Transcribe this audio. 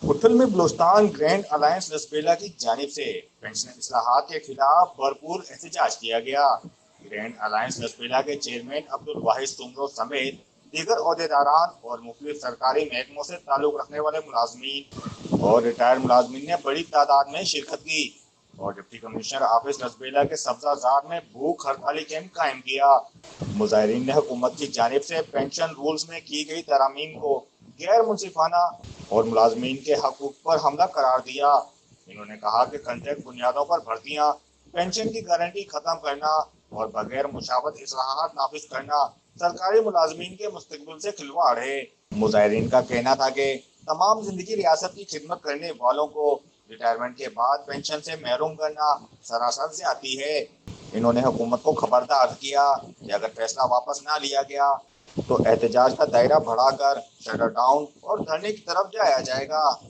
उत्तल में Balochistan grand alliance Lasbela की जानिब से पेंशन इस्लाहात के खिलाफ भरपूर एहतजाज किया गया। ग्रैंड अलायंस लसबेला के चेयरमैन अब्दुल वाहिद सुमरो समेत दीगर अहदेदारान और मुख्तलिफ सरकारी महकमों से ताल्लुक रखने वाले मुलाजमीन और रिटायर्ड मुलाजमीन ने बड़ी तादाद में शिरकत की और डिप्टी कमिश्नर ऑफिस लसबेला के सब्जाजार में भूख हड़ताली कैंप कायम किया। मुजाहिरीन ने हुकूमत की जानिब से पेंशन रूल्स में की गई तरामीम को गैर मुनसिफाना और मुलाजमीन के हकूक पर हमला करार दिया। इन्होंने कहा कि कॉन्ट्रैक्ट बुनियादों पर भर्तियां, पेंशन की गारंटी खत्म करना और बगैर मुशावरत इस्लाहात नाफिज करना सरकारी मुलाजमीन के मुस्तकबिल से खिलवाड़ है। मुजाहिरीन का कहना था कि तमाम जिंदगी रियासत की खिदमत करने वालों को रिटायरमेंट के बाद पेंशन से महरूम करना सरासर ज्यादती है। इन्होंने हुकूमत को खबरदार किया कि अगर फैसला वापस ना लिया गया तो एहतजाज का दायरा बढ़ाकर शटर डाउन और धरने की तरफ जाया जाएगा।